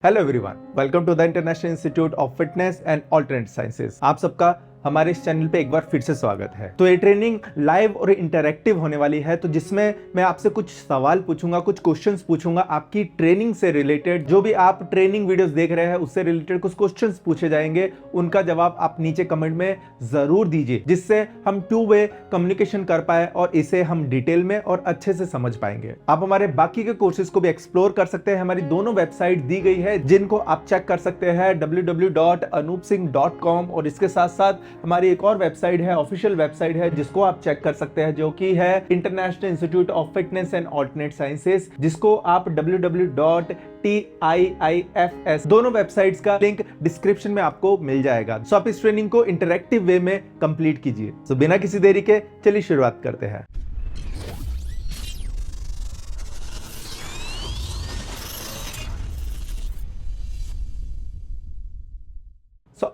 Hello everyone, welcome to the international institute of fitness and alternate sciences. आप सबका हमारे इस चैनल पे एक बार फिर से स्वागत है। तो ये ट्रेनिंग लाइव और इंटरैक्टिव होने वाली है, तो जिसमें मैं आपसे कुछ सवाल पूछूंगा, कुछ क्वेश्चंस पूछूंगा आपकी ट्रेनिंग से रिलेटेड। जो भी आप ट्रेनिंग वीडियोस देख रहे हैं उससे रिलेटेड कुछ क्वेश्चंस पूछे जाएंगे, उनका जवाब आप नीचे कमेंट में जरूर दीजिए, जिससे हम टू वे कम्युनिकेशन कर पाए और इसे हम डिटेल में और अच्छे से समझ पाएंगे। आप हमारे बाकी के कोर्सेज को भी एक्सप्लोर कर सकते हैं। हमारी दोनों वेबसाइट दी गई है जिनको आप चेक कर सकते हैं, www.anoopsingh.com, और इसके साथ साथ हमारी एक और वेबसाइट है, ऑफिशियल वेबसाइट है, जिसको आप चेक कर सकते हैं, जो कि है international institute of fitness and alternate sciences, जिसको आप www.TIIFS, दोनों वेबसाइट्स का लिंक डिस्क्रिप्शन में आपको मिल जाएगा। सो आप इस ट्रेनिंग को इंटरैक्टिव वे में कंप्लीट कीजिए। सो बिना किसी देरी के चलिए शुरुआत करते हैं।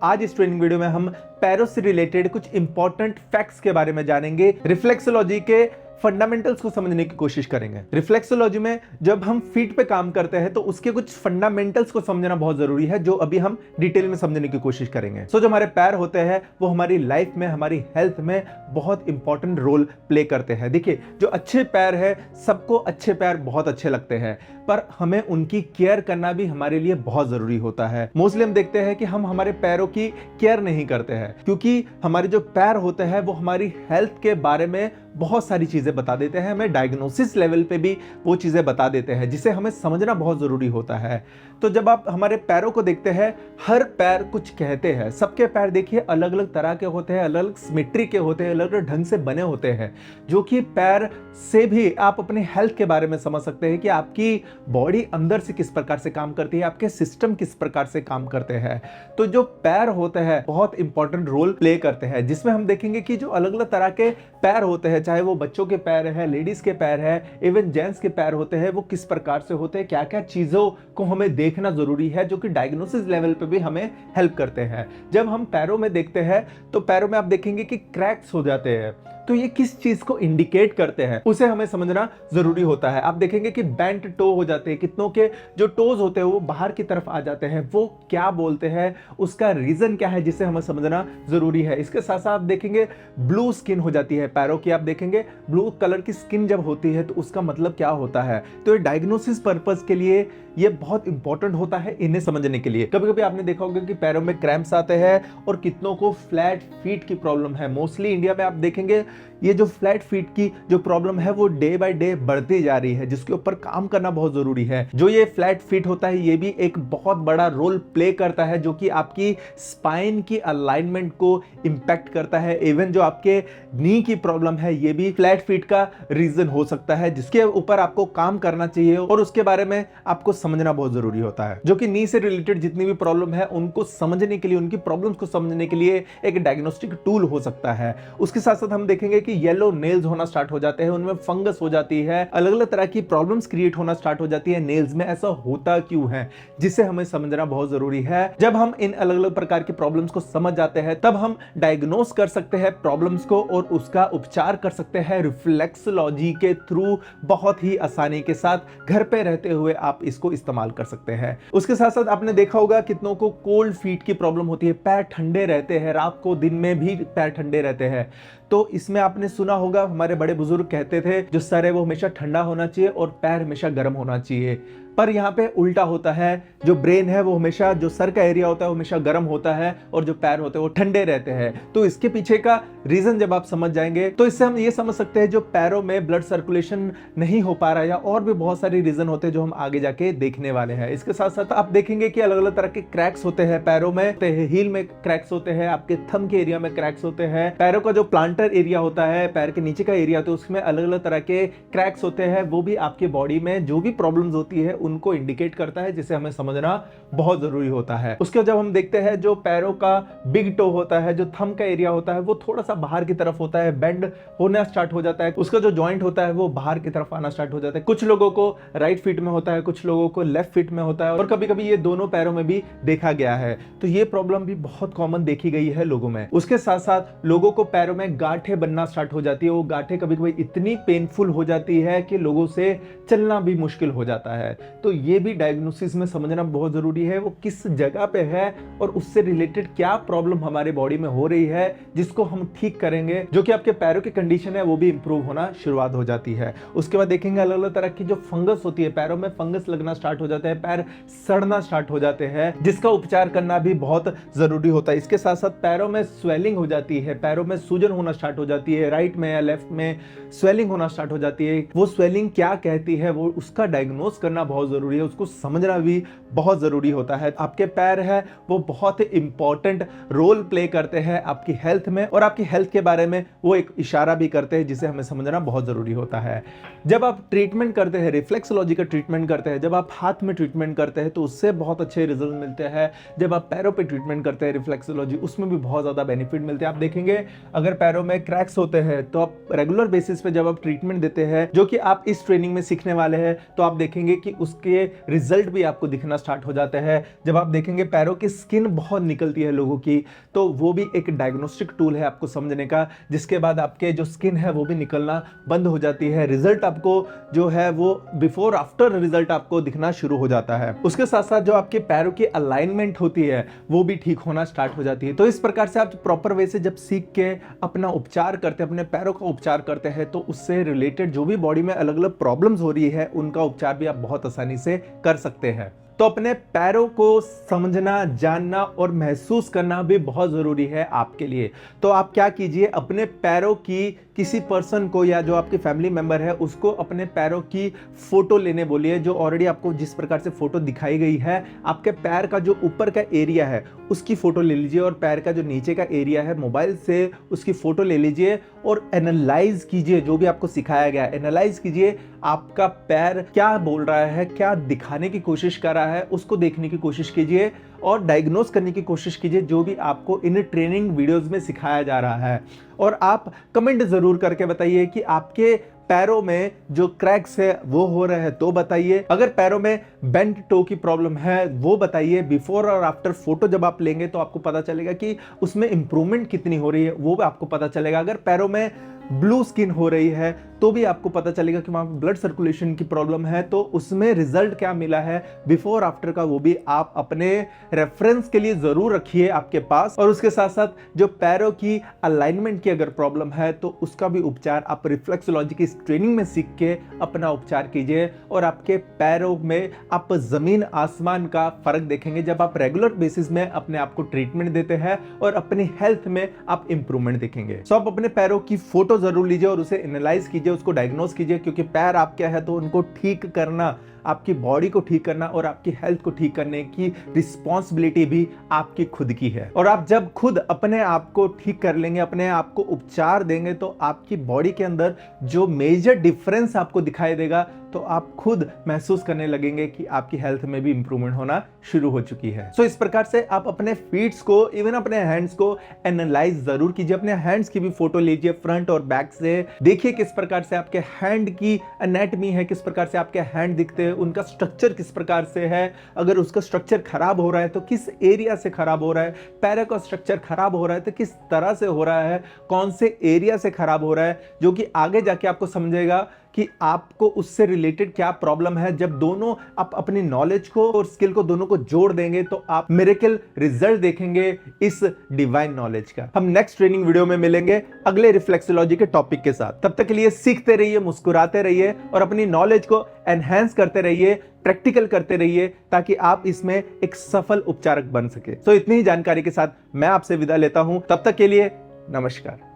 आज इस ट्रेनिंग वीडियो में हम पैरों से रिलेटेड कुछ इंपॉर्टेंट फैक्ट्स के बारे में जानेंगे। रिफ्लेक्सोलॉजी के फंडामेंटल्स को समझने की कोशिश करेंगे। रिफ्लेक्सोलॉजी में जब हम फीट पे काम करते हैं तो उसके कुछ फंडामेंटल्स को समझना बहुत जरूरी है, जो अभी हम डिटेल में समझने की कोशिश करेंगे। जो हमारे पैर होते हैं वो हमारी लाइफ में, हमारी हेल्थ में बहुत इंपॉर्टेंट रोल प्ले करते हैं। देखिए, जो अच्छे पैर है, सबको अच्छे पैर बहुत अच्छे लगते हैं, पर हमें उनकी केयर करना भी हमारे लिए बहुत जरूरी होता है। मोस्टली हम देखते हैं कि हम हमारे पैरों की केयर नहीं करते हैं, क्योंकि हमारे जो पैर होते हैं वो हमारी हेल्थ के बारे में बहुत सारी चीजें बता देते हैं। हमें डायग्नोसिस लेवल पे भी वो चीजें बता देते हैं, जिसे हमें समझना बहुत जरूरी होता है। तो जब आप हमारे पैरों को देखते हैं, हर पैर कुछ कहते हैं। सबके पैर देखिए अलग अलग तरह के होते हैं, अलग अलग सिमेट्री के होते हैं, अलग अलग ढंग से बने होते हैं, जो कि पैर से भी आप अपने हेल्थ के बारे में समझ सकते हैं कि आपकी बॉडी अंदर से किस प्रकार से काम करती है, आपके सिस्टम किस प्रकार से काम करते हैं। तो जो पैर होते हैं बहुत इंपॉर्टेंट रोल प्ले करते हैं, जिसमें हम देखेंगे कि जो अलग अलग तरह के पैर होते हैं, चाहे वो बच्चों के पैर है, लेडीज के पैर है, इवन जेंट्स के पैर होते हैं, वो किस प्रकार से होते हैं, क्या क्या चीजों को हमें देखना जरूरी है, जो कि डायग्नोसिस लेवल पे भी हमें हेल्प करते हैं। जब हम पैरों में देखते हैं तो पैरों में आप देखेंगे कि क्रैक्स हो जाते हैं, तो ये किस चीज को इंडिकेट करते हैं उसे हमें समझना जरूरी होता है। आप देखेंगे कि बेंट टो हो जाते हैं, कितनों के जो टोज होते हैं वो बाहर की तरफ आ जाते हैं, वो क्या बोलते हैं, उसका रीजन क्या है, जिसे हमें समझना जरूरी है। इसके साथ साथ आप देखेंगे ब्लू स्किन हो जाती है पैरों की। आप देखेंगे ब्लू कलर की स्किन जब होती है तो उसका मतलब क्या होता है। तो ये डायग्नोसिस पर्पस के लिए ये बहुत इंपॉर्टेंट होता है इन्हें समझने के लिए। कभी कभी आपने देखा होगा कि पैरों में क्रैम्प्स आते हैं और कितनों को फ्लैट फीट की प्रॉब्लम है। मोस्टली इंडिया में आप देखेंगे ये जो फ्लैट फीट की जो प्रॉब्लम है वो डे बाय डे बढ़ती जा रही है, जिसके ऊपर काम करना बहुत जरूरी है। जो ये फ्लैट फीट होता है ये भी एक बहुत बड़ा रोल प्ले करता है, जो कि आपकी स्पाइन की अलाइनमेंट को इंपैक्ट करता है। इवन जो आपके नी की प्रॉब्लम है ये भी फ्लैट फीट का रीजन हो सकता है, जिसके ऊपर आपको काम करना चाहिए और उसके बारे में आपको समझना बहुत जरूरी होता है। जो कि नी से रिलेटेड जितनी भी प्रॉब्लम है उनको समझने के लिए, उनकी प्रॉब्लम्स को समझने के लिए एक डायग्नोस्टिक टूल हो सकता है। उसके साथ साथ हम देखेंगे कि येलो नेल्स होना स्टार्ट हो जाते हैं, उनमें फंगस हो जाती है, अलग अलग तरह की प्रॉब्लम्स क्रिएट होना स्टार्ट हो जाती है नेल्स में। ऐसा होता क्यों है, जिसे हमें समझना बहुत जरूरी है। जब हम इन अलग अलग प्रकार की प्रॉब्लम्स को समझ जाते हैं तब हम डायग्नोस कर सकते हैं प्रॉब्लम्स को और उसका उपचार कर सकते हैं रिफ्लेक्सोलॉजी के थ्रू। बहुत ही आसानी के साथ घर पे रहते हुए आप इसको इस्तेमाल कर सकते हैं। उसके साथ साथ आपने देखा होगा कितनों को कोल्ड फीट की प्रॉब्लम होती है, पैर ठंडे रहते हैं, रात को दिन में भी पैर ठंडे रहते हैं। तो इसमें आपने सुना होगा हमारे बड़े बुजुर्ग कहते थे जो सर है वो हमेशा ठंडा होना चाहिए और पैर हमेशा गर्म होना चाहिए, पर यहाँ पे उल्टा होता है। जो ब्रेन है वो हमेशा, जो सर का एरिया होता है वो हमेशा गर्म होता है और जो पैर होते हैं वो ठंडे रहते हैं। तो इसके पीछे का रीजन जब आप समझ जाएंगे तो इससे हम ये समझ सकते हैं जो पैरों में ब्लड सर्कुलेशन नहीं हो पा रहा है, या और भी बहुत सारे रीजन होते हैं जो हम आगे जाके देखने वाले हैं। इसके साथ साथ आप देखेंगे कि अलग अलग तरह के क्रैक्स होते हैं पैरों में, हील में क्रैक्स होते हैं, आपके थंब के एरिया में क्रैक्स होते हैं, पैरों का जो प्लांटर एरिया होता है, पैर के नीचे का एरिया, तो उसमें अलग अलग तरह के क्रैक्स होते हैं। वो भी आपकी बॉडी में जो भी प्रॉब्लम्स होती है उनको इंडिकेट करता है, जिसे हमें समझना बहुत जरूरी होता है। उसके जब हम देखते हैं जो पैरों का बिग टो होता है, जो थंब का एरिया होता है, वो थोड़ा सा बाहर की तरफ होता है, बेंड होना स्टार्ट हो जाता है। उसका जो जॉइंट होता है वो बाहर की तरफ आना स्टार्ट हो जाता है। कुछ लोगों को राइट फीट में होता है, कुछ लोगों को लेफ्ट फीट में होता है, और कभी कभी ये दोनों पैरों में भी देखा गया है। तो ये प्रॉब्लम भी बहुत कॉमन देखी गई है लोगों में। उसके साथ साथ लोगों को पैरों में गांठें बनना स्टार्ट हो जाती है। वो गांठें कभी कभी इतनी पेनफुल हो जाती है कि लोगों से चलना भी मुश्किल हो जाता है। तो ये भी डायग्नोसिस में समझना बहुत जरूरी है, वो किस जगह पे है और उससे रिलेटेड क्या प्रॉब्लम हमारे बॉडी में हो रही है, जिसको हम ठीक करेंगे, जो कि आपके पैरों की कंडीशन है वो भी इंप्रूव होना शुरुआत हो जाती है। उसके बाद देखेंगे अलग अलग तरह की जो फंगस होती है, पैरों में फंगस लगना स्टार्ट हो जाता है, पैर सड़ना स्टार्ट हो जाते हैं, जिसका उपचार करना भी बहुत जरूरी होता है। इसके साथ साथ पैरों में स्वेलिंग हो जाती है, पैरों में सूजन होना स्टार्ट हो जाती है, राइट में या लेफ्ट में स्वेलिंग होना स्टार्ट हो जाती है। वो स्वेलिंग क्या कहती है, वो उसका डायग्नोस करना बहुत जरूरी है, उसको समझना भी बहुत जरूरी होता है। आपके पैर है वो बहुत इंपॉर्टेंट रोल प्ले करते हैं आपकी हेल्थ में, और आपकी हेल्थ के बारे में वो एक इशारा भी करते हैं, जिसे हमें समझना बहुत जरूरी होता है। जब आप ट्रीटमेंट करते हैं, रिफ्लेक्सोलॉजी का ट्रीटमेंट करते हैं, जब आप हाथ में ट्रीटमेंट करते हैं तो उससे बहुत अच्छे रिजल्ट मिलते हैं। जब आप पैरों पे ट्रीटमेंट करते हैं रिफ्लेक्सोलॉजी, उसमें भी बहुत ज्यादा बेनिफिट मिलते हैं। आप देखेंगे अगर पैरों में क्रैक्स होते हैं तो आप रेगुलर बेसिस पे जब आप ट्रीटमेंट देते हैं, जो कि आप इस ट्रेनिंग में सीखने वाले हैं, तो आप देखेंगे कि उसके रिजल्ट भी आपको दिखना स्टार्ट हो जाते हैं। जब आप देखेंगे पैरों की स्किन बहुत निकलती है लोगों की, तो वो भी एक डायग्नोस्टिक टूल है आपको समझने का, जिसके बाद आपके जो स्किन है वो भी निकलना बंद हो जाती है। रिजल्ट आपको जो है वो बिफोर आफ्टर रिजल्ट आपको दिखना शुरू हो जाता है। उसके साथ साथ जो आपके पैरों की अलाइनमेंट होती है वो भी ठीक होना स्टार्ट हो जाती है। तो इस प्रकार से आप प्रॉपर वे से जब सीख के अपना उपचार करते हैं, अपने पैरों का उपचार करते हैं, तो उससे रिलेटेड जो भी बॉडी में अलग अलग प्रॉब्लम्स हो रही है उनका उपचार भी आप बहुत आसानी से कर सकते हैं। तो अपने पैरों को समझना, जानना और महसूस करना भी बहुत जरूरी है आपके लिए। तो आप क्या कीजिए, अपने पैरों की किसी पर्सन को या जो आपके फैमिली मेंबर है उसको अपने पैरों की फोटो लेने बोलिए। जो ऑलरेडी आपको जिस प्रकार से फोटो दिखाई गई है, आपके पैर का जो ऊपर का एरिया है उसकी फोटो ले लीजिए, और पैर का जो नीचे का एरिया है मोबाइल से उसकी फोटो ले लीजिए और एनालाइज कीजिए। जो भी आपको सिखाया गया एनालाइज कीजिए, आपका पैर क्या बोल रहा है, क्या दिखाने की कोशिश कर रहा है, उसको देखने की कोशिश कीजिए और डायग्नोस करने की कोशिश कीजिए, जो भी आपको इन ट्रेनिंग वीडियोस में सिखाया जा रहा है। और आप कमेंट जरूर करके बताइए कि आपके पैरों में जो क्रैक्स है वो हो रहे हैं तो बताइए। अगर पैरों में बेंट टो की प्रॉब्लम है वो बताइए। बिफोर और आफ्टर फोटो जब आप लेंगे तो आपको पता चलेगा कि उसमें इंप्रूवमेंट कितनी हो रही है, वो भी आपको पता चलेगा। अगर पैरों में ब्लू स्किन हो रही है तो भी आपको पता चलेगा कि वहां ब्लड सर्कुलेशन की प्रॉब्लम है, तो उसमें रिजल्ट क्या मिला है बिफोर आफ्टर का, वो भी आप अपने रेफरेंस के लिए जरूर रखिए आपके पास। और उसके साथ साथ जो पैरों की अलाइनमेंट की अगर प्रॉब्लम है तो उसका भी उपचार आप रिफ्लेक्सोलॉजी की ट्रेनिंग में सीख के अपना उपचार कीजिए, और आपके पैरों में आप जमीन आसमान का फर्क देखेंगे जब आप रेगुलर बेसिस में अपने आप को ट्रीटमेंट देते हैं, और अपनी हेल्थ में आप इंप्रूवमेंट देखेंगे। सो आप अपने पैरों की फोटो जरूर लीजिए और उसे एनालाइज कीजिए, उसको डायग्नोस कीजिए, क्योंकि पैर आपके है तो उनको ठीक करना, आपकी बॉडी को ठीक करना और आपकी हेल्थ को ठीक करने की रिस्पॉन्सिबिलिटी भी आपकी खुद की है। और आप जब खुद अपने आप को ठीक कर लेंगे, अपने आप को उपचार देंगे, तो आपकी बॉडी के अंदर जो मेजर डिफरेंस आपको दिखाई देगा, तो आप खुद महसूस करने लगेंगे कि आपकी हेल्थ में भी इंप्रूवमेंट होना शुरू हो चुकी है। सो इस प्रकार से आप अपने फीट्स को, इवन अपने हैंड्स को एनालाइज जरूर कीजिए। अपने हैंड्स की भी फोटो लीजिए फ्रंट और बैक से, देखिए किस प्रकार से आपके हैंड की एनाटॉमी है, किस प्रकार से आपके हैंड दिखते हैं, उनका स्ट्रक्चर किस प्रकार से है। अगर उसका स्ट्रक्चर खराब हो रहा है तो किस एरिया से खराब हो रहा है, पैर का स्ट्रक्चर खराब हो रहा है तो किस तरह से हो रहा है, कौन से एरिया से खराब हो रहा है, जो कि आगे जाके आपको समझेगा कि आपको उससे रिलेटेड क्या प्रॉब्लम है। जब दोनों आप अपनी नॉलेज को और स्किल को दोनों को जोड़ देंगे तो आप मिरेकल रिजल्ट देखेंगे इस डिवाइन नॉलेज का। हम नेक्स्ट ट्रेनिंग वीडियो में मिलेंगे अगले रिफ्लेक्सोलॉजी के टॉपिक के साथ। तब तक के लिए सीखते रहिए, मुस्कुराते रहिए और अपनी नॉलेज को एनहांस करते रहिए, प्रैक्टिकल करते रहिए, ताकि आप इसमें एक सफल उपचारक बन सके। इतनी ही जानकारी के साथ मैं आपसे विदा लेता हूं। तब तक के लिए नमस्कार।